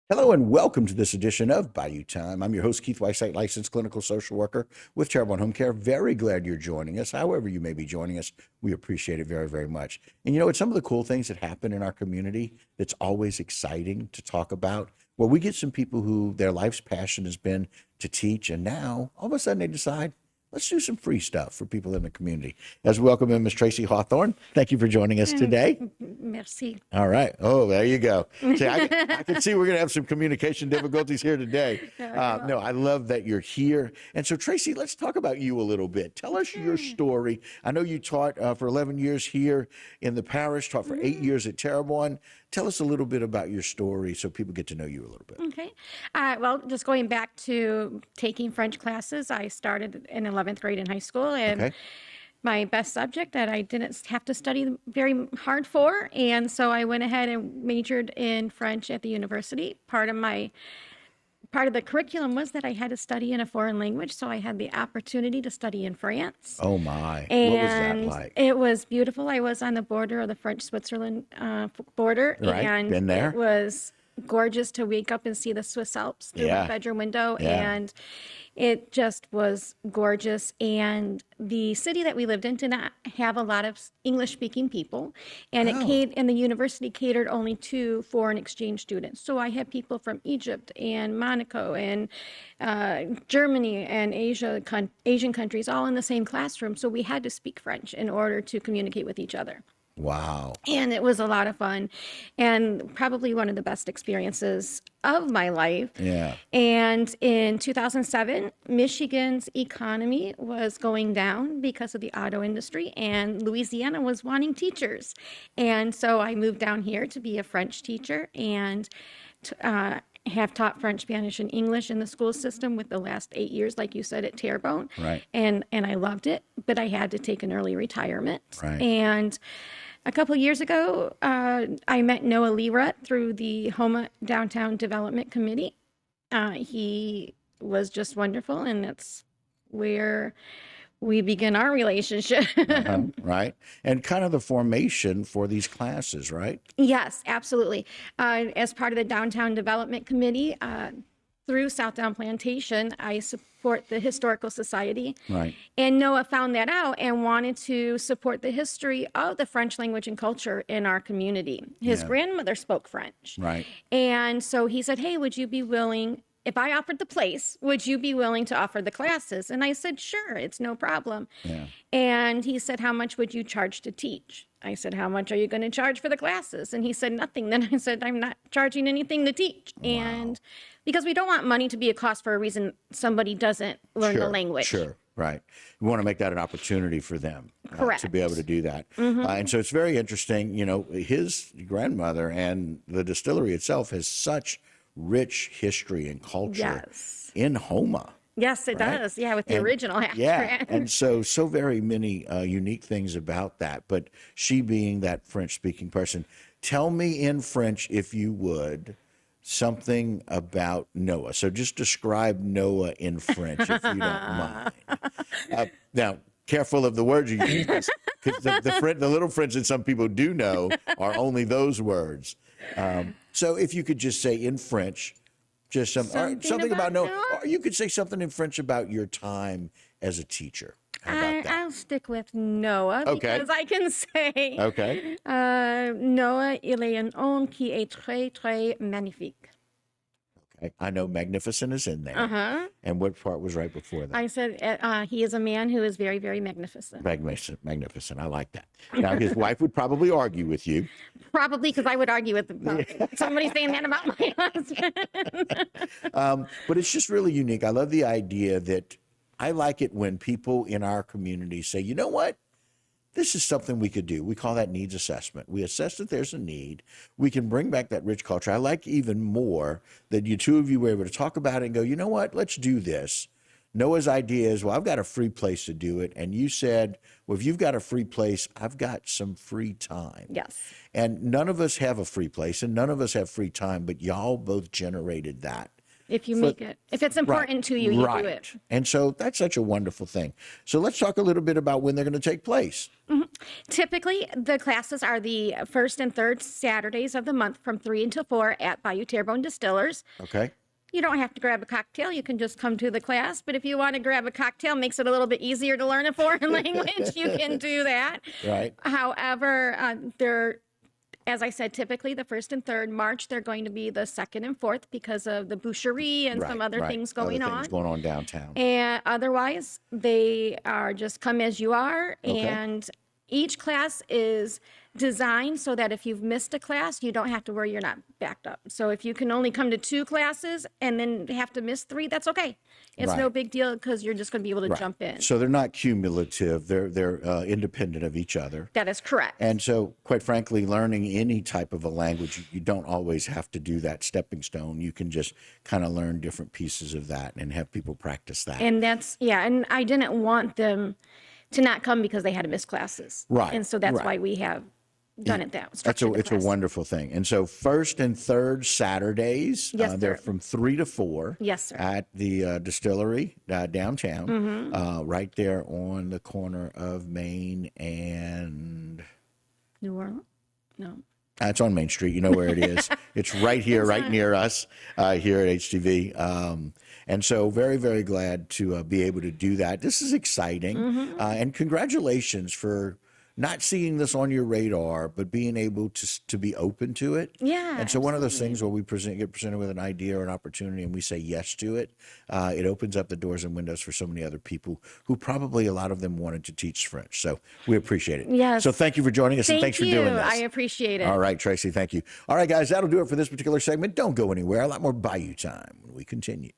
Hello and welcome to this edition of Bayou Time. I'm your host, Keith Whiteside, licensed clinical social worker with Terrebonne Home Care. Very glad you're joining us. However you may be joining us, we appreciate it very, very much. And you know, it's some of the cool things that happen in our community that's always exciting to talk about. Well, we get some people who their life's passion has been to teach, and now all of a sudden they decide, let's do some free stuff for people in the community. As we welcome in Ms. Tracy Hawthorne. Thank you for joining us today. Merci. All right. Oh, there you go. See, I can see we're going to have some communication difficulties here today. No, I love that you're here. And so, Tracy, let's talk about you a little bit. Tell us your story. I know you taught for 11 years here in the parish, taught for 8 years at Terrebonne. Tell us a little bit about your story so people get to know you a little bit. Okay. Well, just going back to taking French classes, I started in 11th grade in high school, and my best subject that I didn't have to study very hard for, and so I went ahead and majored in French at the university. Part of the curriculum was that I had to study in a foreign language, so I had the opportunity to study in France. Oh my! And what was that like? It was beautiful. I was on the border of the French-Switzerland border, Right. and Been there. it was gorgeous to wake up and see the Swiss Alps through my bedroom window, and it just was gorgeous. And the city that we lived in did not have a lot of English-speaking people, and and the university catered only to foreign exchange students. So I had people from Egypt and Monaco and Germany and Asian countries all in the same classroom. So we had to speak French in order to communicate with each other. Wow. And it was a lot of fun, and probably one of the best experiences of my life. Yeah. And in 2007, Michigan's economy was going down because of the auto industry, and Louisiana was wanting teachers. And so I moved down here to be a French teacher, and have taught French, Spanish, and English in the school system with the last 8 years, like you said, at Terrebonne. Right. And I loved it, but I had to take an early retirement. Right. And a couple of years ago, I met Noah Lerat through the Houma Downtown Development Committee. He was just wonderful, and that's where we begin our relationship. Right. And kind of the formation for these classes, right? Yes, absolutely. As part of the Downtown Development Committee, through Southdown Plantation, I support the Historical Society. Right. And Noah found that out and wanted to support the history of the French language and culture in our community. His grandmother spoke French. Right. And so he said, hey, would you be willing, if I offered the place, would you be willing to offer the classes? And I said, sure, it's no problem. Yeah. And he said, how much would you charge to teach? I said, how much are you going to charge for the classes? And he said, nothing. Then I said, I'm not charging anything to teach. Wow. And because we don't want money to be a cost for a reason somebody doesn't learn the language. Sure. Right. We want to make that an opportunity for them Correct. to be able to do that. And so it's very interesting. You know, his grandmother and the distillery itself has such rich history and culture in Houma. Yes, it does. Yeah, with the original half. Yeah, and so very many unique things about that. But she being that French-speaking person, tell me in French, if you would, something about Noah. So just describe Noah in French, if you don't mind. Now, careful of the words you use, because the little French that some people do know are only those words. So if you could just say in French, just something about Noah. Or you could say something in French about your time as a teacher. How about that? I'll stick with Noah because I can say Noah, il est un homme qui est très, très magnifique. Okay. I know magnificent is in there. And what part was right before that? I said he is a man who is very, very magnificent. Magnificent. I like that. Now, his wife would probably argue with you. Probably because I would argue with somebody saying that about my husband. But it's just really unique. I love the idea that I like it when people in our community say, you know what? This is something we could do. We call that needs assessment. We assess that there's a need. We can bring back that rich culture. I like even more that you two of you were able to talk about it and go, you know what? Let's do this. Noah's idea is, well, I've got a free place to do it. And you said, well, if you've got a free place, I've got some free time. Yes. And none of us have a free place and none of us have free time, but y'all both generated that. If you make it, if it's important to you, you do it. And so that's such a wonderful thing. So let's talk a little bit about when they're going to take place. Typically, the classes are the first and third Saturdays of the month from 3 until 4 at Bayou Terrebonne Distillers. Okay. You don't have to grab a cocktail. You can just come to the class. But if you want to grab a cocktail, makes it a little bit easier to learn a foreign language, you can do that. Right. However, as I said, typically the first and third. March, they're going to be the second and fourth because of the boucherie and some other things going other on. things going on downtown. And otherwise, they are just come as you are. Okay. And each class is designed so that if you've missed a class, you don't have to worry you're not backed up. So if you can only come to 2 classes and then have to miss 3, that's okay. It's no big deal because you're just going to be able to jump in. So they're not cumulative. They're independent of each other. That is correct. And so, quite frankly, learning any type of a language, you don't always have to do that stepping stone. You can just kind of learn different pieces of that and have people practice that. And and I didn't want them to not come because they had to miss classes. Right. And so that's why we have done it that way. It's a wonderful thing. And so first and third Saturdays, Yes, they're sir. from 3 to 4. Yes, sir. At the distillery downtown, right there on the corner of Main and New Orleans? No. it's on Main Street. You know where it is. It's right here, right near us here at HTV. And so very, very glad to be able to do that. This is exciting. And congratulations for not seeing this on your radar, but being able to be open to it. Yeah. And so one of those things where we get presented with an idea or an opportunity and we say yes to it, it opens up the doors and windows for so many other people who probably a lot of them wanted to teach French. So we appreciate it. Yes. So thank you for joining us and thanks for doing this. I appreciate it. All right, Tracy, thank you. All right, guys, that'll do it for this particular segment. Don't go anywhere. A lot more Bayou time when we continue.